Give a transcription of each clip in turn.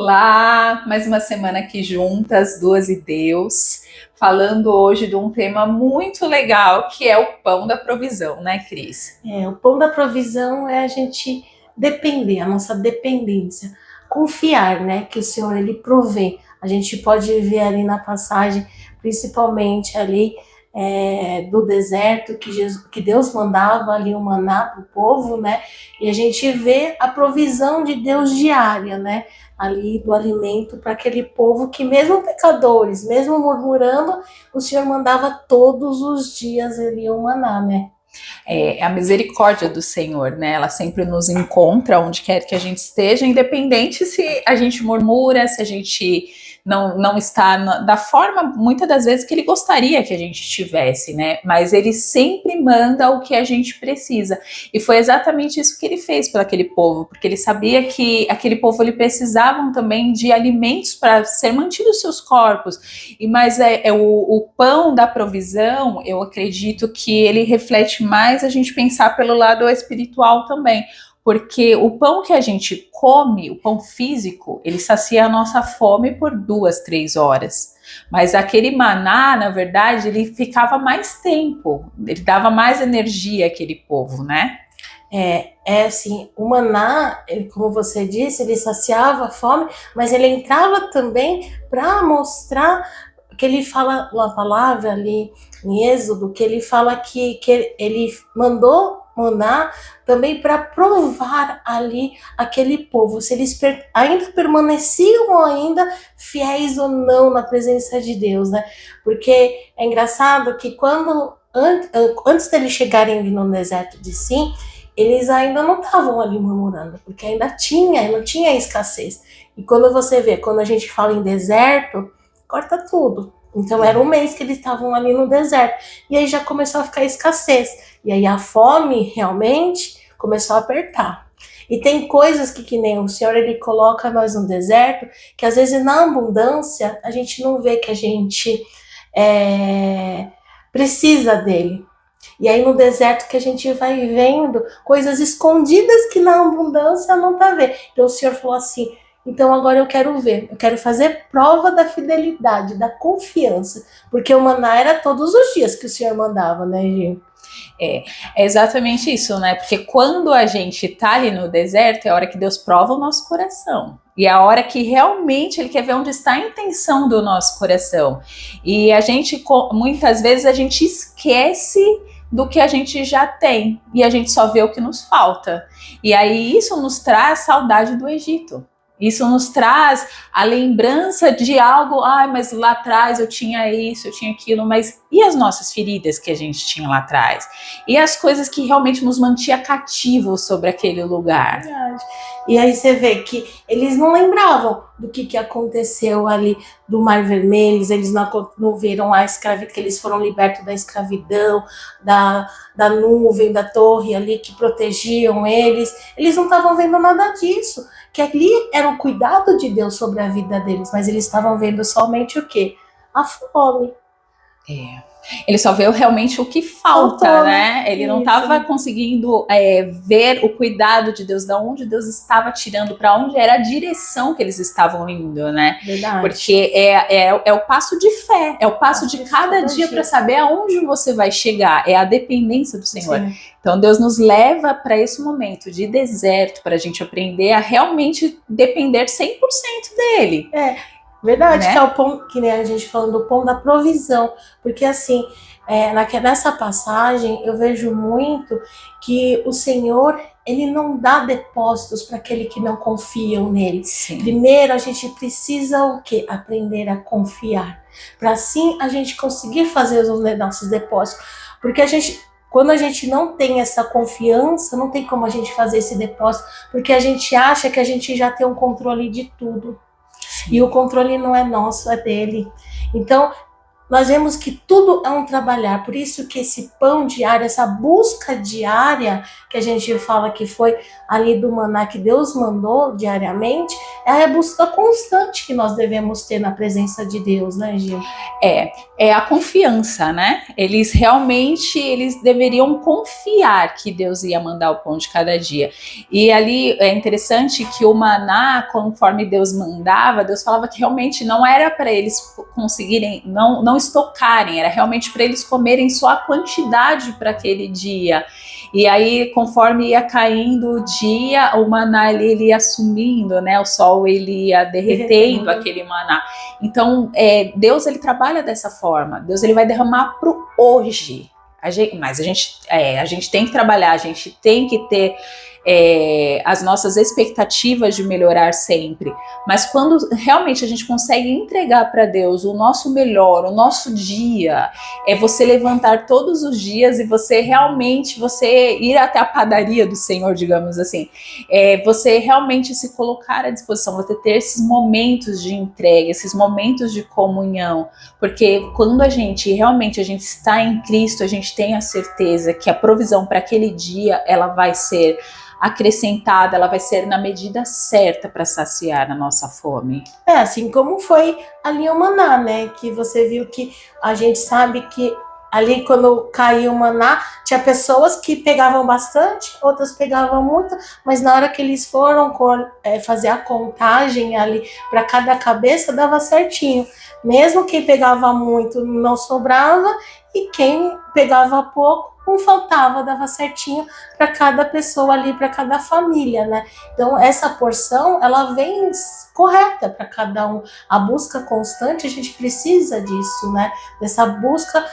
Olá, mais uma semana aqui juntas, duas e Deus, falando hoje de um tema muito legal que é o pão da provisão, né, Cris? O pão da provisão é a gente depender, a nossa dependência, confiar, né, que o Senhor ele provê. A gente pode ver ali na passagem, principalmente ali do deserto que Deus mandava ali o maná para o povo, né? E a gente vê a provisão de Deus diária, né? Ali do alimento para aquele povo que mesmo pecadores, mesmo murmurando, o Senhor mandava todos os dias ali o maná, né? É a misericórdia do Senhor, né? Ela sempre nos encontra onde quer que a gente esteja, independente se a gente murmura, se a gente não está da forma, muitas das vezes, que ele gostaria que a gente estivesse, né? Mas ele sempre manda o que a gente precisa. E foi exatamente isso que ele fez para aquele povo, porque ele sabia que aquele povo ele precisavam também de alimentos para ser mantidos seus corpos. Mas o pão da provisão, eu acredito que ele reflete mais a gente pensar pelo lado espiritual também. Porque o pão que a gente come, o pão físico, ele sacia a nossa fome por 2, 3 horas. Mas aquele maná, na verdade, ele ficava mais tempo, ele dava mais energia àquele povo, né? Assim, o maná, como você disse, ele saciava a fome, mas ele entrava também para mostrar que ele fala uma palavra ali em Êxodo, que ele fala que ele mandou maná também para provar ali aquele povo, se eles ainda permaneciam ainda fiéis ou não na presença de Deus, né? Porque é engraçado que quando antes deles chegarem no deserto de Sim, eles ainda não estavam ali murmurando, porque não tinha escassez. E quando você vê, quando a gente fala em deserto, corta tudo. Então era um mês que eles estavam ali no deserto. E aí já começou a ficar escassez. E aí a fome realmente começou a apertar. E tem coisas que nem o Senhor ele coloca nós no deserto, que às vezes na abundância a gente não vê que a gente precisa dele. E aí no deserto que a gente vai vendo coisas escondidas que na abundância não tá vendo. Então o Senhor falou assim: então agora eu quero ver, eu quero fazer prova da fidelidade, da confiança, porque o maná era todos os dias que o Senhor mandava, né, Gil? É exatamente isso, né? Porque quando a gente tá ali no deserto, é a hora que Deus prova o nosso coração. E é a hora que realmente Ele quer ver onde está a intenção do nosso coração. E a gente, muitas vezes, a gente esquece do que a gente já tem. E a gente só vê o que nos falta. E aí isso nos traz saudade do Egito. Isso nos traz a lembrança de algo, mas lá atrás eu tinha isso, eu tinha aquilo, mas e as nossas feridas que a gente tinha lá atrás? E as coisas que realmente nos mantinha cativos sobre aquele lugar? Verdade. E aí você vê que eles não lembravam do que aconteceu ali do Mar Vermelho, eles não viram a escravidão, que eles foram libertos da escravidão, da nuvem, da torre ali que protegiam eles. Eles não estavam vendo nada disso, que ali era o cuidado de Deus sobre a vida deles, mas eles estavam vendo somente o quê? A fome. Ele só vê realmente o que falta, Faltou, né? né? Ele não Isso. estava conseguindo ver o cuidado de Deus, de onde Deus estava tirando, para onde era a direção que eles estavam indo, né? Verdade. Porque é o passo de fé, é o passo de cada dia para saber aonde você vai chegar, é a dependência do Senhor. Sim. Então Deus nos leva para esse momento de deserto, para a gente aprender a realmente depender 100% dele. Verdade, né? que é o pão, que nem a gente falando do pão da provisão, porque assim, nessa passagem eu vejo muito que o Senhor, ele não dá depósitos para aquele que não confiam nele. Sim. Primeiro a gente precisa o quê? Aprender a confiar, para assim a gente conseguir fazer os nossos depósitos, porque quando a gente não tem essa confiança, não tem como a gente fazer esse depósito, porque a gente acha que a gente já tem um controle de tudo. E o controle não é nosso, é dele. Então, nós vemos que tudo é um trabalhar. Por isso que esse pão diário, essa busca diária que a gente fala que foi ali do maná que Deus mandou diariamente, é a busca constante que nós devemos ter na presença de Deus, né, Gil? É a confiança, né? Eles deveriam confiar que Deus ia mandar o pão de cada dia. E ali é interessante que o maná, conforme Deus mandava, Deus falava que realmente não era para eles conseguirem, não estocarem, era realmente para eles comerem só a quantidade para aquele dia. E aí, conforme ia caindo o dia, o maná ele ia sumindo, né? O sol ele ia derretendo aquele maná. Então, Deus ele trabalha dessa forma. Deus ele vai derramar pro hoje. Mas a gente tem que trabalhar, a gente tem que ter as nossas expectativas de melhorar sempre. Mas quando realmente a gente consegue entregar para Deus o nosso melhor, o nosso dia, é você levantar todos os dias e você ir até a padaria do Senhor, digamos assim, você realmente se colocar à disposição, você ter esses momentos de entrega, esses momentos de comunhão, porque quando a gente está em Cristo, a gente tem a certeza que a provisão para aquele dia, ela vai ser acrescentada, ela vai ser na medida certa para saciar a nossa fome. Assim como foi ali o maná, né? Que você viu que a gente sabe que ali quando caiu o maná, tinha pessoas que pegavam bastante, outras pegavam muito, mas na hora que eles foram fazer a contagem ali para cada cabeça, dava certinho. Mesmo quem pegava muito não sobrava, e quem pegava pouco não faltava, dava certinho para cada pessoa ali, para cada família, né? Então essa porção, ela vem correta para cada um. A busca constante, a gente precisa disso, né? Dessa busca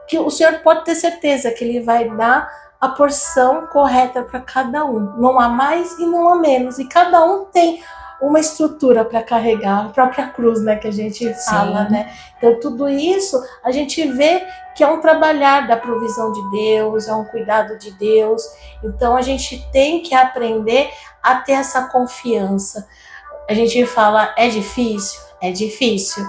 que o Senhor pode ter certeza que Ele vai dar a porção correta para cada um. Não há mais e não há menos. E cada um tem uma estrutura para carregar, a própria cruz, né, que a gente fala, né? Então tudo isso a gente vê que é um trabalhar da provisão de Deus, é um cuidado de Deus. Então a gente tem que aprender a ter essa confiança. A gente fala, é difícil,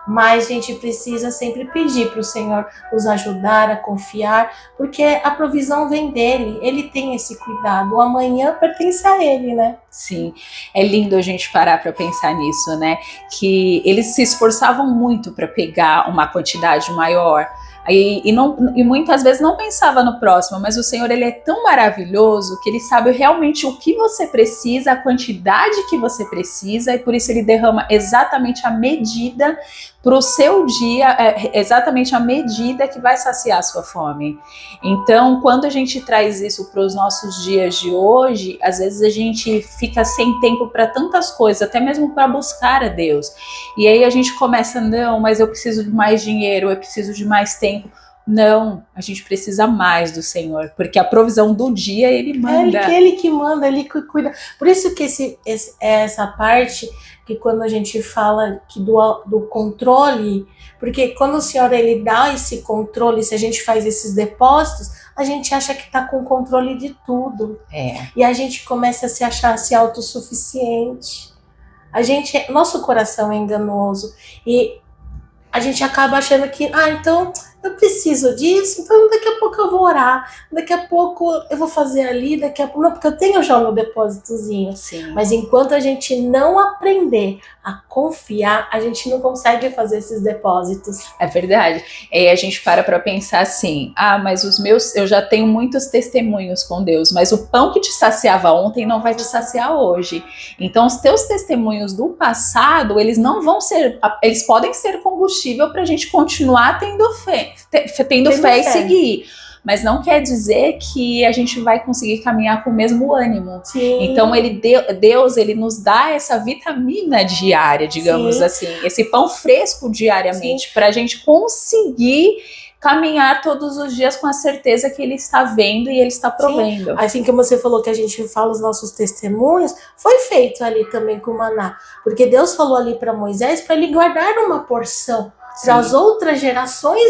mas a gente precisa sempre pedir para o Senhor nos ajudar a confiar, porque a provisão vem dele, ele tem esse cuidado, o amanhã pertence a ele, né? Sim, é lindo a gente parar para pensar nisso, né? Que eles se esforçavam muito para pegar uma quantidade maior. E muitas vezes não pensava no próximo, mas o Senhor ele é tão maravilhoso que ele sabe realmente o que você precisa, a quantidade que você precisa, e por isso ele derrama exatamente a medida para o seu dia, exatamente a medida que vai saciar a sua fome. Então, quando a gente traz isso para os nossos dias de hoje, às vezes a gente fica sem tempo para tantas coisas, até mesmo para buscar a Deus. E aí a gente começa, não, mas eu preciso de mais dinheiro, eu preciso de mais tempo. Não, a gente precisa mais do Senhor, porque a provisão do dia Ele manda. Ele que manda, Ele que cuida. Por isso que essa parte, que quando a gente fala que do controle, porque quando o Senhor Ele dá esse controle, se a gente faz esses depósitos, a gente acha que está com controle de tudo. E a gente começa a se achar autossuficiente. Nosso coração é enganoso e a gente acaba achando que, então eu preciso disso, então daqui a pouco eu vou orar, daqui a pouco eu vou fazer ali, daqui a pouco, não, porque eu tenho já o meu depósitozinho. Sim. Mas enquanto a gente não aprender a confiar, a gente não consegue fazer esses depósitos. É verdade. E a gente para pensar assim, mas eu já tenho muitos testemunhos com Deus, mas o pão que te saciava ontem não vai te saciar hoje. Então os teus testemunhos do passado, eles podem ser combustível para a gente continuar tendo fé e seguir. Mas não quer dizer que a gente vai conseguir caminhar com o mesmo ânimo. Sim. Então Deus ele nos dá essa vitamina diária, digamos assim, esse pão fresco diariamente, para a gente conseguir caminhar todos os dias com a certeza que Ele está vendo e Ele está provendo. Sim. Assim que você falou que a gente fala os nossos testemunhos, foi feito ali também com o maná, porque Deus falou ali para Moisés para ele guardar uma porção para as outras gerações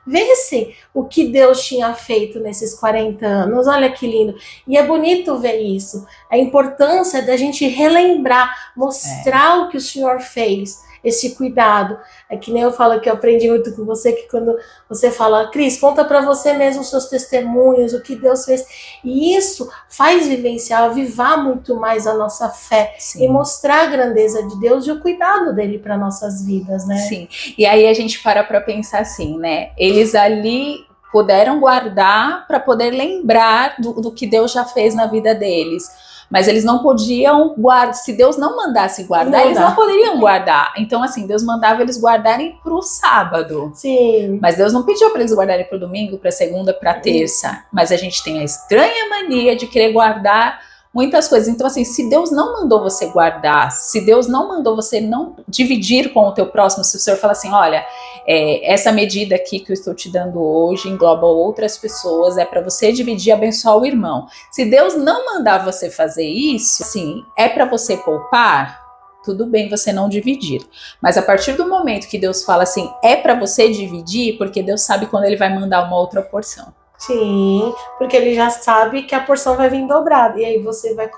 vissem o que Deus tinha feito nesses 40 anos. Olha que lindo. E é bonito ver isso. A importância da gente relembrar, mostrar o que o Senhor fez. Esse cuidado. É que nem eu falo que eu aprendi muito com você, que quando você fala, Cris, conta para você mesmo os seus testemunhos, o que Deus fez. E isso faz vivenciar, avivar muito mais a nossa fé. Sim. E mostrar a grandeza de Deus e o cuidado dele para nossas vidas, né? Sim. E aí a gente para pensar assim, né? Eles ali puderam guardar para poder lembrar do que Deus já fez na vida deles. Mas eles não podiam guardar, se Deus não mandasse guardar, eles não poderiam guardar. Então, assim, Deus mandava eles guardarem para o sábado. Sim. Mas Deus não pediu para eles guardarem para o domingo, para segunda, para terça. Mas a gente tem a estranha mania de querer guardar muitas coisas. Então, assim, se Deus não mandou você guardar, se Deus não mandou você não dividir com o teu próximo, se o Senhor fala assim, olha, essa medida aqui que eu estou te dando hoje engloba outras pessoas, é para você dividir e abençoar o irmão. Se Deus não mandar você fazer isso, assim, é para você poupar, tudo bem você não dividir. Mas a partir do momento que Deus fala assim, é para você dividir, porque Deus sabe quando ele vai mandar uma outra porção. Sim, porque ele já sabe que a porção vai vir dobrada, e aí você vai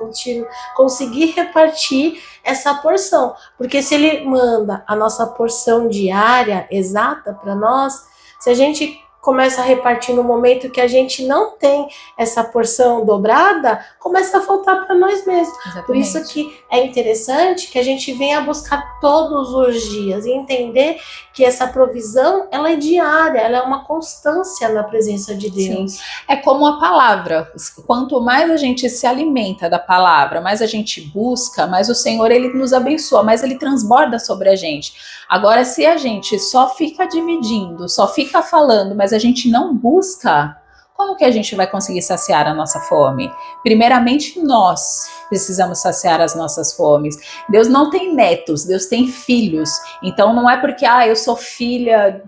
conseguir repartir essa porção, porque se ele manda a nossa porção diária exata para nós, se a gente começa a repartir no momento que a gente não tem essa porção dobrada, começa a faltar para nós mesmos. Exatamente. Por isso que é interessante que a gente venha buscar todos os dias e entender que essa provisão, ela é diária, ela é uma constância na presença de Deus. Sim. É como a palavra, quanto mais a gente se alimenta da palavra, mais a gente busca, mais o Senhor, ele nos abençoa, mais ele transborda sobre a gente. Agora, se a gente só fica dividindo, só fica falando, mas a gente não busca, como que a gente vai conseguir saciar a nossa fome? Primeiramente, nós precisamos saciar as nossas fomes. Deus não tem netos, Deus tem filhos. Então, não é porque, eu sou filha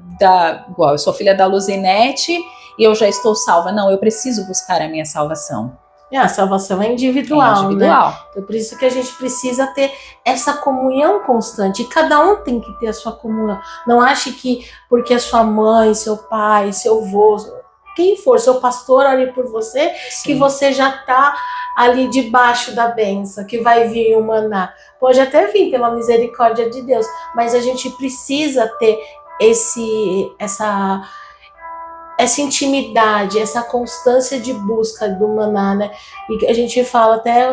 eu sou filha da Luzinete e eu já estou salva. Não, eu preciso buscar a minha salvação. A salvação é individual, né? Então, por isso que a gente precisa ter essa comunhão constante. E cada um tem que ter a sua comunhão. Não ache que porque a sua mãe, seu pai, seu avô, quem for, seu pastor ali por você, sim, que você já está ali debaixo da bênção, que vai vir o maná. Pode até vir pela misericórdia de Deus, mas a gente precisa ter essa intimidade, essa constância de busca do maná, né? E a gente fala até,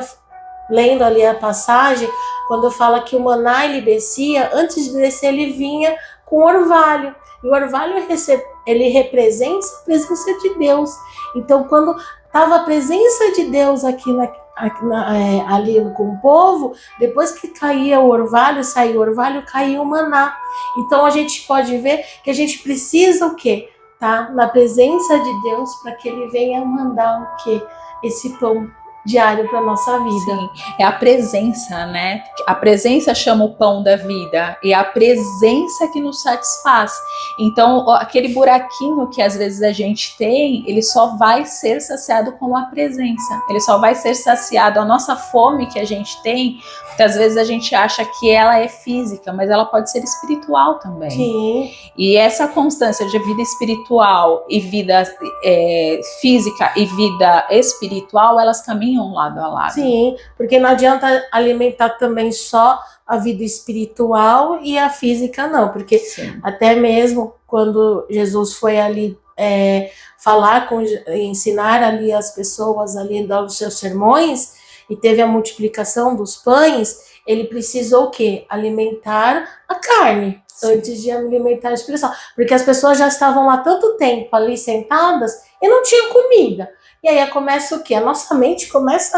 lendo ali a passagem, quando fala que o maná ele descia, antes de descer ele vinha com orvalho. E o orvalho ele representa a presença de Deus. Então, quando estava a presença de Deus aqui ali com o povo, depois que caía o orvalho, saía o orvalho, caía o maná. Então, a gente pode ver que a gente precisa o quê? Tá? Na presença de Deus, para que ele venha mandar o quê? Esse pão diário para nossa vida. Sim, é a presença, né? A presença chama o pão da vida e é a presença que nos satisfaz. Então, aquele buraquinho que às vezes a gente tem, ele só vai ser saciado com a presença. Ele só vai ser saciado. A nossa fome que a gente tem, porque às vezes a gente acha que ela é física, mas ela pode ser espiritual também. Sim. E essa constância de vida espiritual e vida física e vida espiritual, elas caminham lado a lado. Sim, porque não adianta alimentar também só a vida espiritual e a física não, porque sim, até mesmo quando Jesus foi ali ensinar ali as pessoas ali dos seus sermões e teve a multiplicação dos pães, ele precisou o quê? Alimentar a carne. Sim. Antes de alimentar a espiritual, porque as pessoas já estavam há tanto tempo ali sentadas e não tinha comida. E aí começa o quê? A nossa mente começa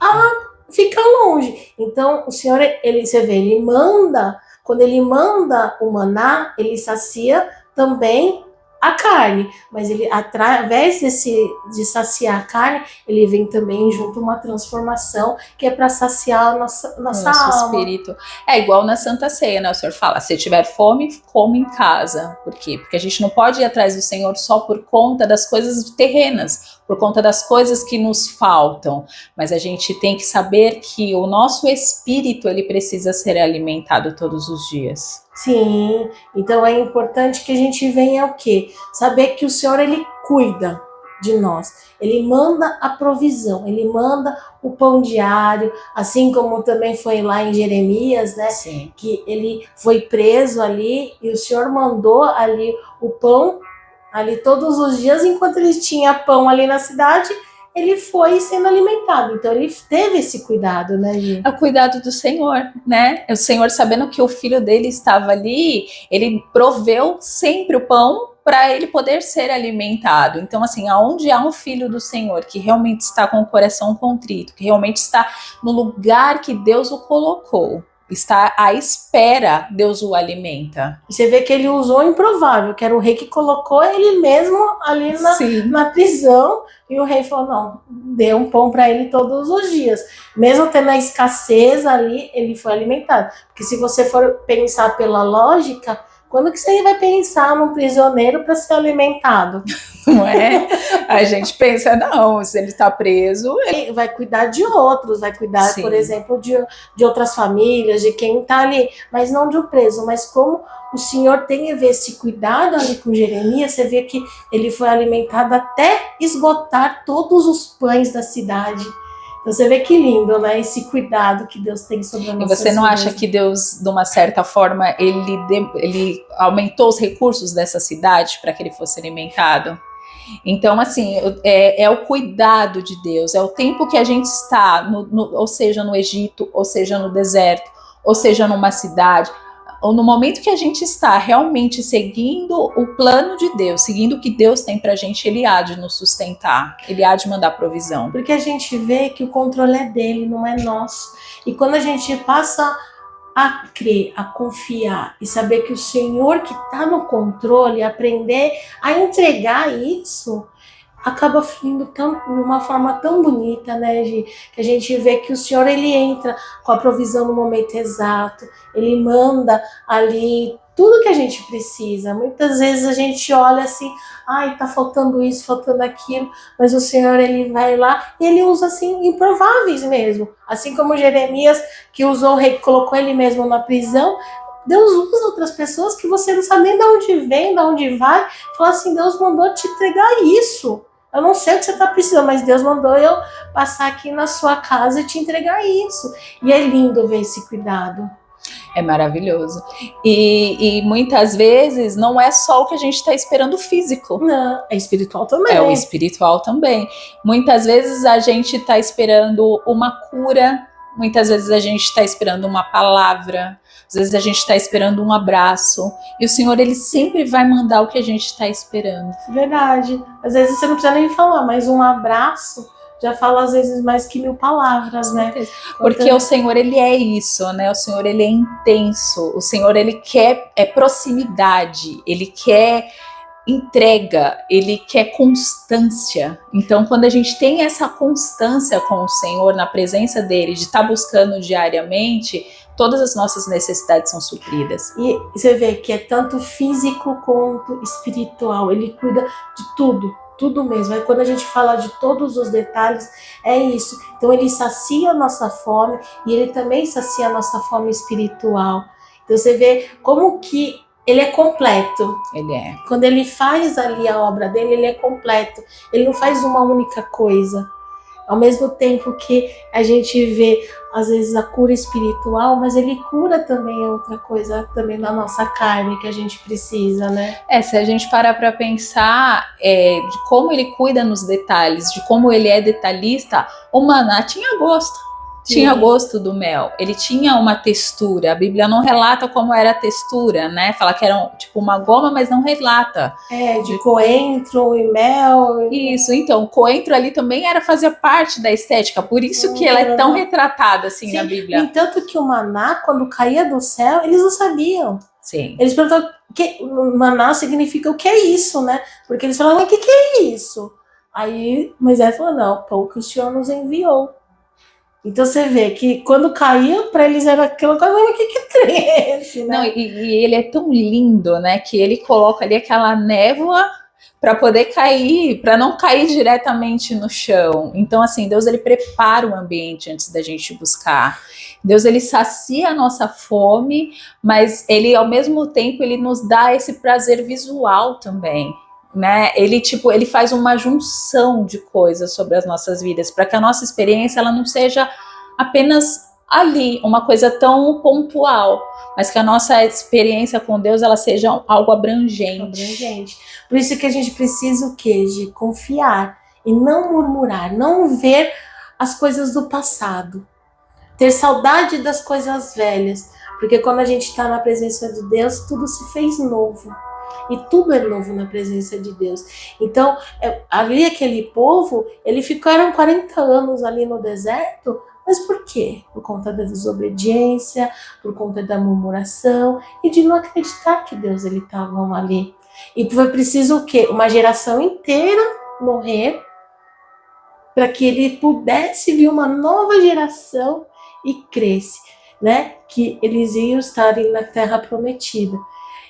a ficar longe. Então, o Senhor, você vê, ele manda, quando ele manda o maná, ele sacia também a carne, mas ele, através de saciar a carne, ele vem também junto uma transformação que é para saciar a nossa alma. Espírito. É igual na Santa Ceia, né? O Senhor fala, se tiver fome, come em casa. Por quê? Porque a gente não pode ir atrás do Senhor só por conta das coisas terrenas, por conta das coisas que nos faltam, mas a gente tem que saber que o nosso espírito, ele precisa ser alimentado todos os dias. Sim, então é importante que a gente venha o quê? Saber que o Senhor, ele cuida de nós. Ele manda a provisão, ele manda o pão diário, assim como também foi lá em Jeremias, né? Sim. Que ele foi preso ali e o Senhor mandou ali o pão ali todos os dias, enquanto ele tinha pão ali na cidade, ele foi sendo alimentado. Então ele teve esse cuidado, né, Gi? É o cuidado do Senhor, né? O Senhor, sabendo que o filho dele estava ali, ele proveu sempre o pão para ele poder ser alimentado. Então, assim, aonde há um filho do Senhor que realmente está com o coração contrito, que realmente está no lugar que Deus o colocou, está à espera, Deus o alimenta. E você vê que ele usou o improvável, que era o rei que colocou ele mesmo ali na prisão, e o rei falou, não, dê um pão para ele todos os dias. Mesmo tendo a escassez ali, ele foi alimentado. Porque se você for pensar pela lógica, quando que você vai pensar num prisioneiro para ser alimentado? Não é? A gente pensa, não, se ele está preso, ele vai cuidar de outros, vai cuidar, sim, por exemplo, de outras famílias, de quem está ali, mas não de um preso. Mas como o Senhor tem a ver esse cuidado ali com Jeremias, você vê que ele foi alimentado até esgotar todos os pães da cidade. Então você vê que lindo, né? Esse cuidado que Deus tem sobre a nossa vida. E você não acha que Deus, de uma certa forma, ele aumentou os recursos dessa cidade para que ele fosse alimentado? Então, assim, é o cuidado de Deus, é o tempo que a gente está, ou seja, no Egito, ou seja, no deserto, ou seja, numa cidade, ou no momento que a gente está realmente seguindo o plano de Deus, seguindo o que Deus tem pra gente, ele há de nos sustentar, ele há de mandar provisão. Porque a gente vê que o controle é dele, não é nosso. E quando a gente passa a crer, a confiar e saber que o Senhor que está no controle, aprender a entregar isso, acaba fluindo de uma forma tão bonita, né, Gi? Que a gente vê que o Senhor, ele entra com a provisão no momento exato, ele manda ali tudo que a gente precisa. Muitas vezes a gente olha assim, ai, tá faltando isso, faltando aquilo, mas o Senhor, ele vai lá e ele usa, assim, improváveis mesmo. Assim como Jeremias, que usou o rei, colocou ele mesmo na prisão, Deus usa outras pessoas que você não sabe nem de onde vem, de onde vai, fala assim, Deus mandou te entregar isso. Eu não sei o que você está precisando, mas Deus mandou eu passar aqui na sua casa e te entregar isso. E é lindo ver esse cuidado. É maravilhoso. E muitas vezes não é só o que a gente está esperando físico. Não, é espiritual também. É o espiritual também. Muitas vezes a gente está esperando uma cura, muitas vezes a gente está esperando uma palavra, às vezes a gente está esperando um abraço. E o Senhor, ele sempre vai mandar o que a gente está esperando. Verdade. Às vezes você não precisa nem falar, mas um abraço já fala às vezes mais que 1000 palavras, né? Porque o Senhor, ele é isso, né? O Senhor, ele é intenso. O Senhor, ele quer proximidade, ele quer entrega, ele quer constância. Então, quando a gente tem essa constância com o Senhor, na presença dele, de estar buscando diariamente, todas as nossas necessidades são supridas. E você vê que é tanto físico quanto espiritual, ele cuida de tudo. Tudo mesmo. Aí quando a gente fala de todos os detalhes, é isso. Então ele sacia a nossa fome e ele também sacia a nossa fome espiritual. Então você vê como que ele é completo. Ele é. Quando ele faz ali a obra dele, ele é completo. Ele não faz uma única coisa. Ao mesmo tempo que a gente vê, às vezes, a cura espiritual, mas ele cura também outra coisa, também na nossa carne, que a gente precisa, né? Se a gente parar para pensar de como ele cuida nos detalhes, de como ele é detalhista, o maná tinha gosto. Tinha gosto do mel, ele tinha uma textura. A Bíblia não relata como era a textura, né? Fala que era tipo uma goma, mas não relata. De coentro e mel. Isso, então, o coentro ali também fazia parte da estética, por isso que ela é tão retratada assim. Sim, na Bíblia. E tanto que o maná, quando caía do céu, eles não sabiam. Sim. Eles perguntavam, maná significa o que é isso, né? Porque eles falavam, o que é isso? Aí Moisés falou, não, o pão que o Senhor nos enviou. Então você vê que quando caiu, para eles era aquela coisa, mas o que trem é esse, né? Não, e ele é tão lindo, né? Que ele coloca ali aquela névoa para poder cair, para não cair diretamente no chão. Então, assim, Deus ele prepara o ambiente antes da gente buscar. Deus ele sacia a nossa fome, mas ele ao mesmo tempo ele nos dá esse prazer visual também. Né? Ele faz uma junção de coisas sobre as nossas vidas, para que a nossa experiência ela não seja apenas ali, uma coisa tão pontual, mas que a nossa experiência com Deus ela seja algo abrangente. Por isso que a gente precisa o quê? De confiar e não murmurar, não ver as coisas do passado, ter saudade das coisas velhas, porque quando a gente está na presença de Deus, tudo se fez novo. E tudo é novo na presença de Deus. Então, ali aquele povo, eles ficaram 40 anos ali no deserto, mas por quê? Por conta da desobediência, por conta da murmuração e de não acreditar que Deus ele estava ali. E foi preciso o quê? Uma geração inteira morrer para que ele pudesse vir uma nova geração e cresce, né? Que eles iam estar na terra prometida.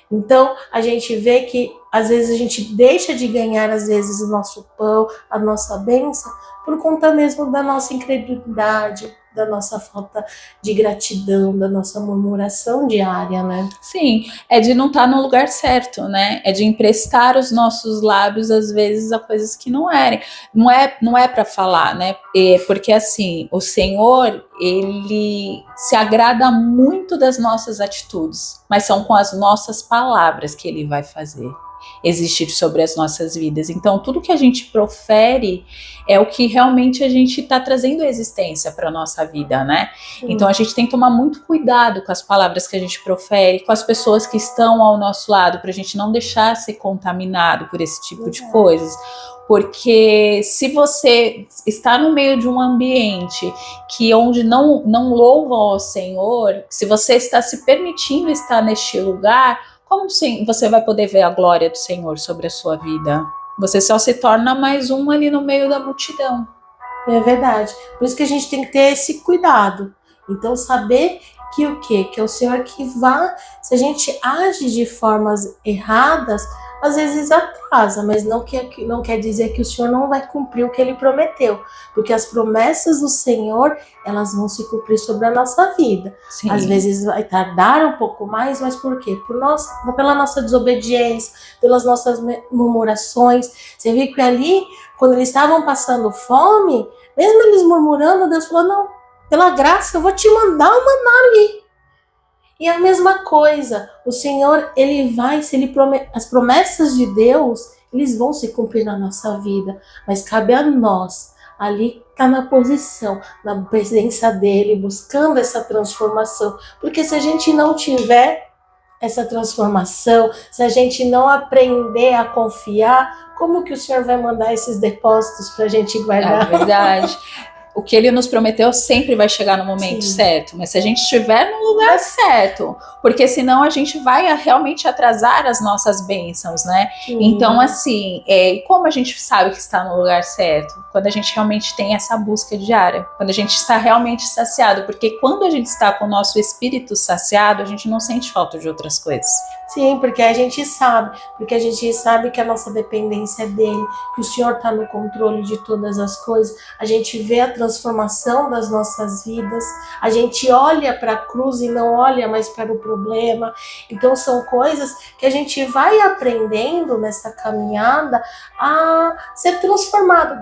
Então, a gente vê que às vezes a gente deixa de ganhar às vezes o nosso pão, a nossa bênção, por conta mesmo da nossa incredulidade, da nossa falta de gratidão, da nossa murmuração diária, né? Sim, é de não estar no lugar certo, né? É de emprestar os nossos lábios às vezes a coisas que não eram. Não é para falar, né? Porque assim, o Senhor, ele se agrada muito das nossas atitudes, mas são com as nossas palavras que ele vai fazer existir sobre as nossas vidas. Então, tudo que a gente profere é o que realmente a gente está trazendo à existência para a nossa vida, né? Então, a gente tem que tomar muito cuidado com as palavras que a gente profere, com as pessoas que estão ao nosso lado, para a gente não deixar ser contaminado por esse tipo de coisas. Porque se você está no meio de um ambiente que onde não louvam ao Senhor, se você está se permitindo estar neste lugar, como você vai poder ver a glória do Senhor sobre a sua vida? Você só se torna mais um ali no meio da multidão. É verdade. Por isso que a gente tem que ter esse cuidado. Então, saber que o quê? Que é o Senhor que vai... Se a gente age de formas erradas, às vezes atrasa, mas não quer dizer que o Senhor não vai cumprir o que Ele prometeu. Porque as promessas do Senhor, elas vão se cumprir sobre a nossa vida. Sim. Às vezes vai tardar um pouco mais, mas por quê? Pela nossa desobediência, pelas nossas murmurações. Você viu que ali, quando eles estavam passando fome, mesmo eles murmurando, Deus falou, não, pela graça eu vou te mandar o maná ali. E a mesma coisa, o Senhor, ele vai, as promessas de Deus, eles vão se cumprir na nossa vida, mas cabe a nós, ali estar na posição, na presença dele, buscando essa transformação, porque se a gente não tiver essa transformação, se a gente não aprender a confiar, como que o Senhor vai mandar esses depósitos para a gente guardar? É verdade. O que ele nos prometeu sempre vai chegar no momento certo, mas se a gente estiver no lugar certo, porque senão a gente vai realmente atrasar as nossas bênçãos, né? Então, assim, como a gente sabe que está no lugar certo? Quando a gente realmente tem essa busca diária, quando a gente está realmente saciado, porque quando a gente está com o nosso espírito saciado, a gente não sente falta de outras coisas. Sim, porque a gente sabe que a nossa dependência é dele, que o Senhor está no controle de todas as coisas, a gente vê a transformação das nossas vidas, a gente olha para a cruz e não olha mais para o problema. Então são coisas que a gente vai aprendendo nessa caminhada a ser transformado,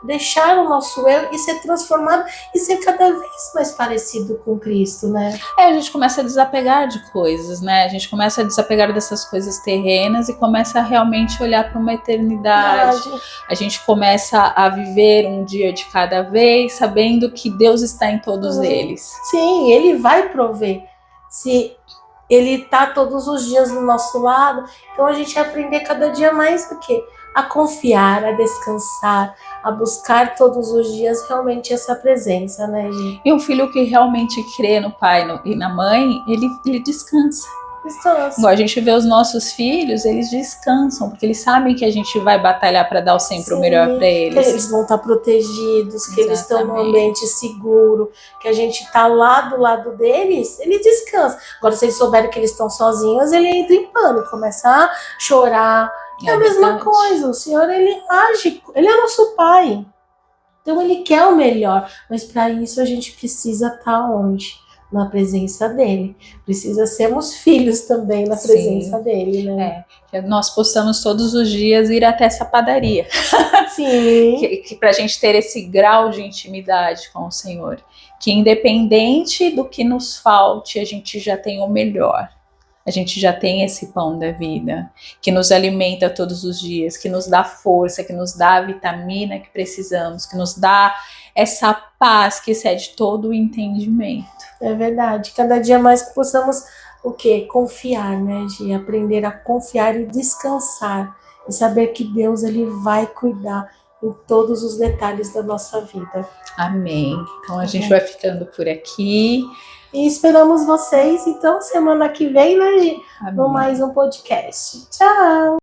deixar o nosso eu e ser transformado e ser cada vez mais parecido com Cristo, né? A gente começa a desapegar de coisas, né? A gente começa a desapegar dessas coisas terrenas e começa a realmente olhar para uma eternidade. A gente começa a viver um dia de cada vez, sabendo que Deus está em todos eles. Sim, Ele vai prover. Se Ele está todos os dias do nosso lado, então a gente vai aprender cada dia mais do que a confiar, a descansar, a buscar todos os dias realmente essa presença, né, gente? E um filho que realmente crê no pai e na mãe, ele descansa. Igual a gente vê os nossos filhos, eles descansam, porque eles sabem que a gente vai batalhar para dar sempre o melhor para eles. Que eles vão estar protegidos, que eles estão num ambiente seguro, que a gente está lá do lado deles, eles descansam. Agora, se eles souberem que eles estão sozinhos, ele entra em pânico, começa a chorar, É a mesma verdade. coisa, o Senhor, ele age, ele é nosso Pai. Então ele quer o melhor, mas para isso a gente precisa estar onde? Na presença dele. Precisa sermos filhos também na presença Sim. dele, né? Que nós possamos todos os dias ir até essa padaria, Sim. que para a gente ter esse grau de intimidade com o Senhor, que independente do que nos falte, a gente já tem o melhor. A gente já tem esse pão da vida, que nos alimenta todos os dias, que nos dá força, que nos dá a vitamina que precisamos, que nos dá essa paz que excede todo o entendimento. É verdade. Cada dia mais que possamos o quê? Confiar, né? De aprender a confiar e descansar. E saber que Deus ele vai cuidar em todos os detalhes da nossa vida. Amém. Então a gente vai ficando por aqui. E esperamos vocês, então, semana que vem, né, Gi? No Amém. mais um podcast. Tchau!